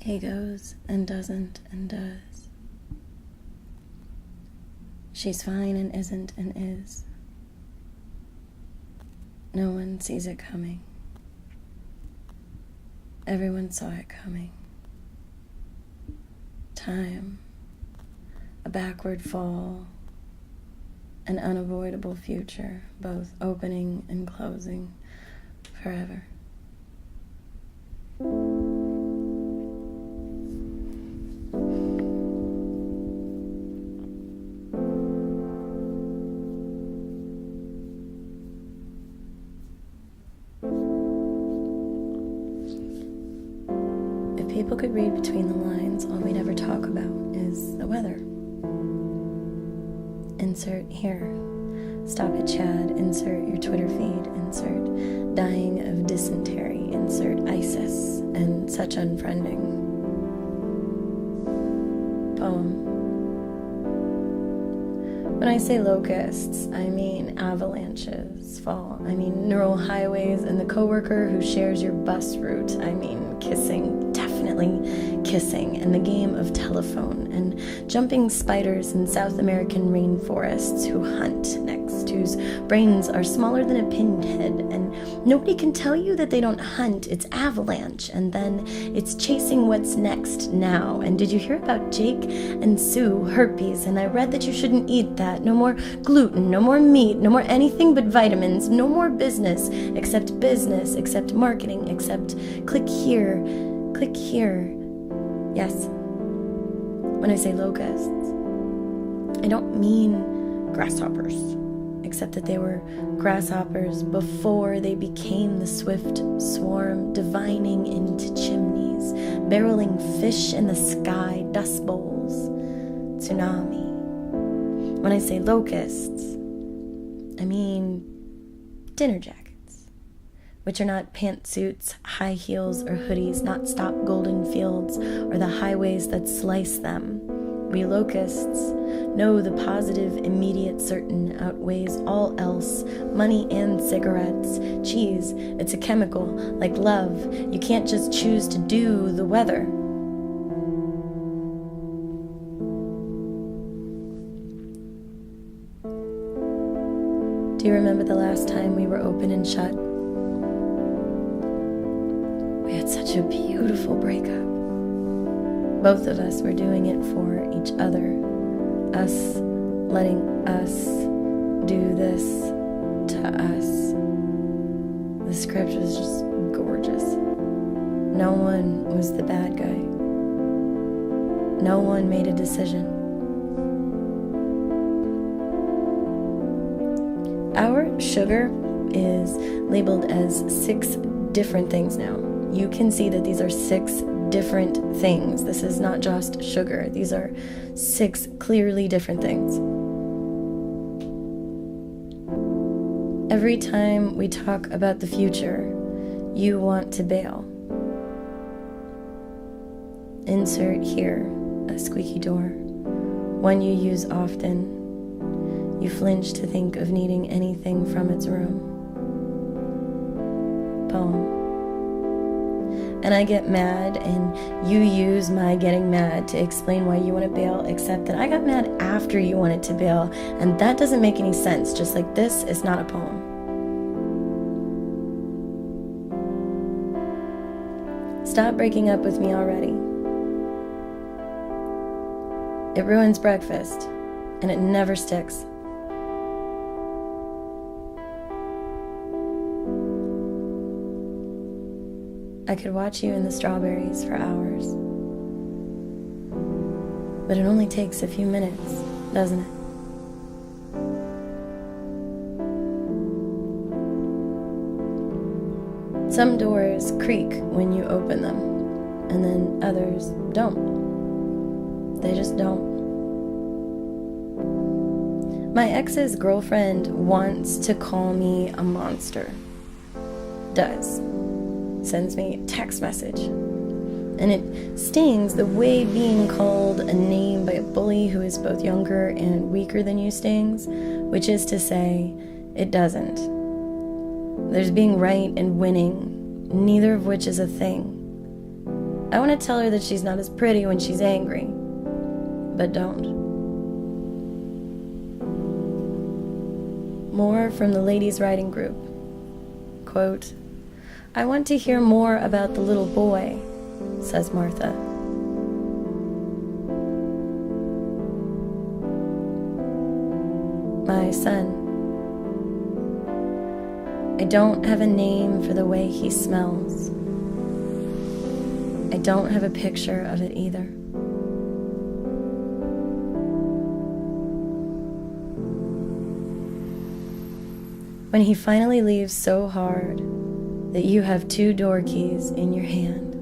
He goes and doesn't and does. She's fine and isn't and is. No one sees it coming. Everyone saw it coming. Time, a backward fall, an unavoidable future, both opening and closing forever. If people could read between the lines, all we'd ever talk about is the weather. Insert here. Stop it, Chad. Insert your Twitter feed. Insert dying of dysentery. Insert ISIS and such unfriending. Poem. When I say locusts, I mean avalanches fall. I mean neural highways and the coworker who shares your bus route. I mean kissing, definitely kissing, and the game of telephone, and jumping spiders in South American rainforests who hunt next, whose brains are smaller than a pinhead, and nobody can tell you that they don't hunt. It's avalanche, and then it's chasing what's next now. And did you hear about Jake and Sue herpes? And I read that you shouldn't eat that. No more gluten, no more meat, no more anything but vitamins, no more business, except marketing, except click here. Yes. When I say locusts, I don't mean grasshoppers, except that they were grasshoppers before they became the swift swarm, divining into chimneys, barreling fish in the sky, dust bowls, tsunami. When I say locusts, I mean dinner jackets, which are not pantsuits, high heels, or hoodies, not stop golden fields, or the highways that slice them. We locusts know the positive, immediate, certain outweighs all else, money and cigarettes, cheese, it's a chemical, like love, you can't just choose to do the weather. Do you remember the last time we were open and shut? We had such a beautiful breakup. Both of us were doing it for each other. Us letting us do this to us. The script was just gorgeous. No one was the bad guy. No one made a decision. Our sugar is labeled as 6 different things now. You can see that these are 6 different things. This is not just sugar. These are 6 clearly different things. Every time we talk about the future, you want to bail. Insert here a squeaky door, one you use often. You flinch to think of needing anything from its room. Poem. And I get mad, and you use my getting mad to explain why you want to bail, except that I got mad after you wanted to bail, and that doesn't make any sense, just like this is not a poem. Stop breaking up with me already. It ruins breakfast, and it never sticks. I could watch you in the strawberries for hours. But it only takes a few minutes, doesn't it? Some doors creak when you open them, and then others don't. They just don't. My ex's girlfriend wants to call me a monster. Does. Sends me a text message. And it stings the way being called a name by a bully who is both younger and weaker than you stings, which is to say, it doesn't. There's being right and winning, neither of which is a thing. I want to tell her that she's not as pretty when she's angry, but don't. More from the ladies' writing group. Quote, I want to hear more about the little boy, says Martha. My son. I don't have a name for the way he smells. I don't have a picture of it either. When he finally leaves so hard that you have 2 door keys in your hand.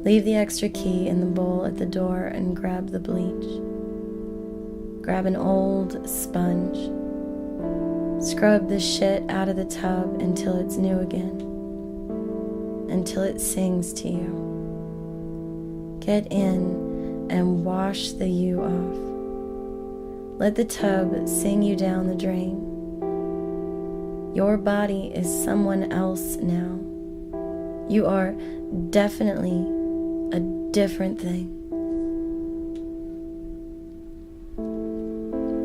Leave the extra key in the bowl at the door and grab the bleach. Grab an old sponge. Scrub the shit out of the tub until it's new again. Until it sings to you. Get in and wash the you off. Let the tub sing you down the drain. Your body is someone else now. You are definitely a different thing.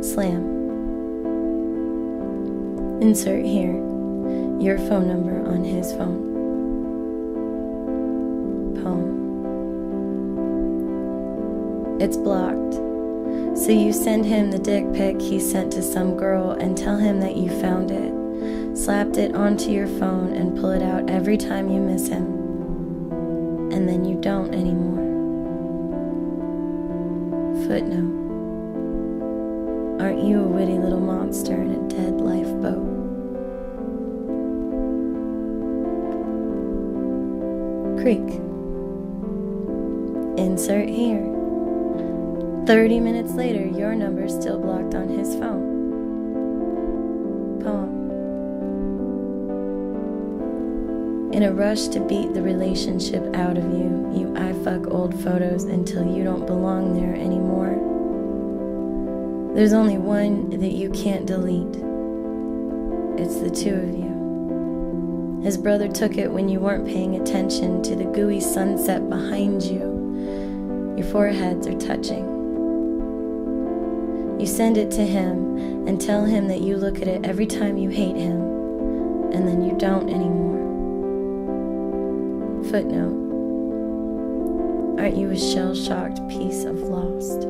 Slam. Insert here your phone number on his phone. Poem. It's blocked. So you send him the dick pic he sent to some girl and tell him that you found it, slapped it onto your phone and pull it out every time you miss him. And then you don't anymore. Footnote. Aren't you a witty little monster in a dead lifeboat? Creek. Insert here. 30 minutes later, your number's still blocked on his phone. Poem. In a rush to beat the relationship out of you, you I-fuck old photos until you don't belong there anymore. There's only one that you can't delete. It's the 2 of you. His brother took it when you weren't paying attention to the gooey sunset behind you. Your foreheads are touching. You send it to him and tell him that you look at it every time you hate him, and then you don't anymore. Footnote. Aren't you a shell-shocked piece of lost?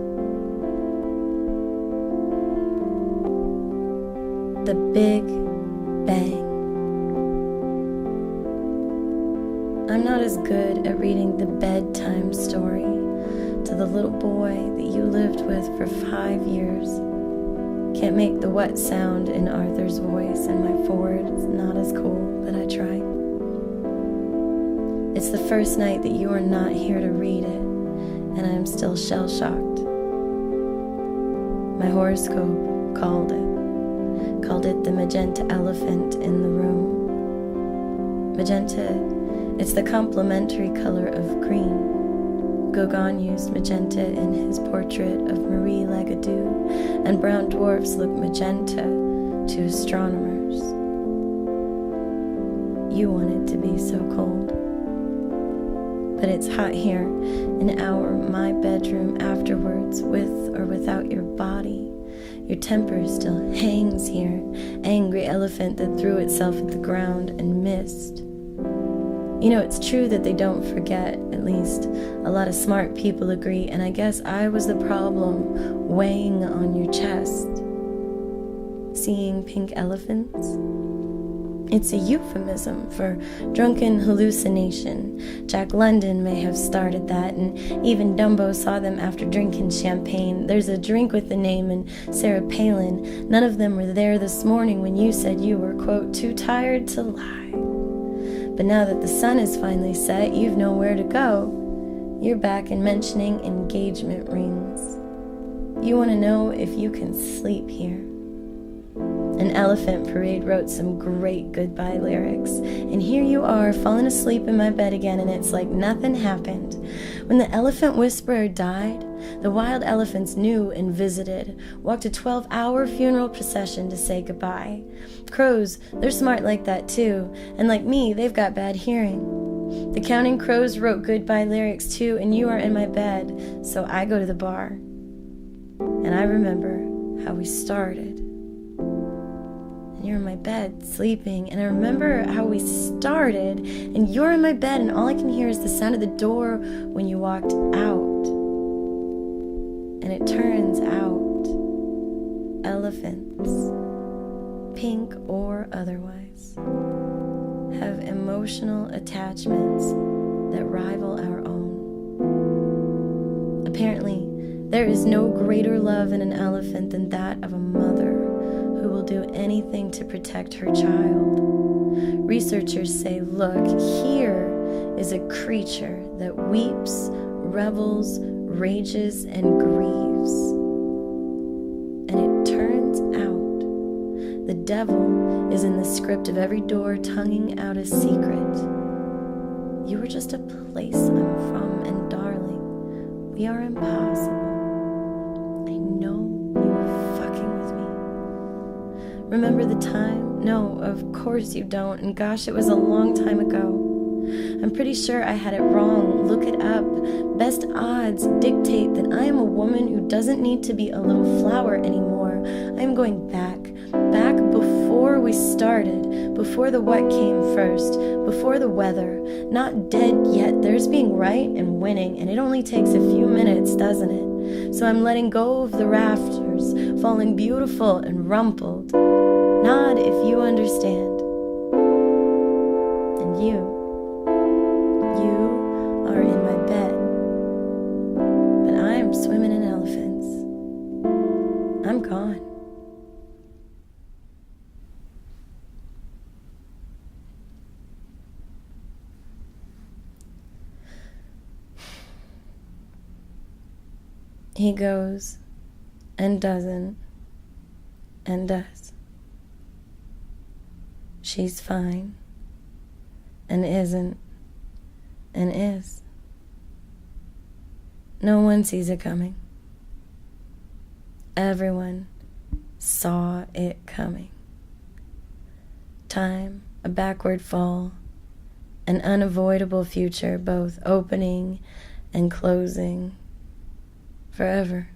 The Big Bang. I'm not as good at reading the bedtime story to the little boy that you lived with for 5 years. Can't make the what sound in Arthur's voice, and my forward is not as cool, but I try. It's the first night that you are not here to read it, and I am still shell-shocked. My horoscope called it the magenta elephant in the room. Magenta, it's the complementary color of green. Gauguin used magenta in his portrait of Marie Legadoux, and brown dwarfs look magenta to astronomers. You want it to be so cold. But it's hot here, in my bedroom afterwards, with or without your body. Your temper still hangs here, angry elephant that threw itself at the ground and missed. You know, it's true that they don't forget, at least a lot of smart people agree, and I guess I was the problem weighing on your chest. Seeing pink elephants? It's a euphemism for drunken hallucination. Jack London may have started that, and even Dumbo saw them after drinking champagne. There's a drink with the name, and Sarah Palin. None of them were there this morning when you said you were, quote, too tired to lie. But now that the sun is finally set, you've nowhere to go. You're back and mentioning engagement rings. You want to know if you can sleep here. An Elephant Parade wrote some great goodbye lyrics. And here you are, falling asleep in my bed again, and it's like nothing happened. When the elephant whisperer died, the wild elephants knew and visited, walked a 12-hour funeral procession to say goodbye. Crows, they're smart like that too, and like me, they've got bad hearing. The Counting Crows wrote goodbye lyrics too, and you are in my bed, so I go to the bar. And I remember how we started. And you're in my bed, sleeping, and I remember how we started, and you're in my bed, and all I can hear is the sound of the door when you walked out. And it turns out, elephants, pink or otherwise, have emotional attachments that rival our own. Apparently, there is no greater love in an elephant than that of a mother who will do anything to protect her child. Researchers say, look, here is a creature that weeps, revels, rages, and grieves. And it turns out the devil is in the script of every door tonguing out a secret. You are just a place I'm from, and darling, we are impossible. I know you were fucking with me. Remember the time? No, of course you don't, and gosh, it was a long time ago. I'm pretty sure I had it wrong. Look it up. Best odds dictate that I am a woman who doesn't need to be a little flower anymore. I am going back before we started, before the what came first, before the weather. Not dead yet. There's being right and winning, and it only takes a few minutes, doesn't it? So I'm letting go of the rafters, falling beautiful and rumpled. Nod if you understand. And you are in my bed, but I'm swimming in elephants. I'm gone. He goes and doesn't and does. She's fine and isn't and is. No one sees it coming. Everyone saw it coming. Time, a backward fall, an unavoidable future, both opening and closing forever.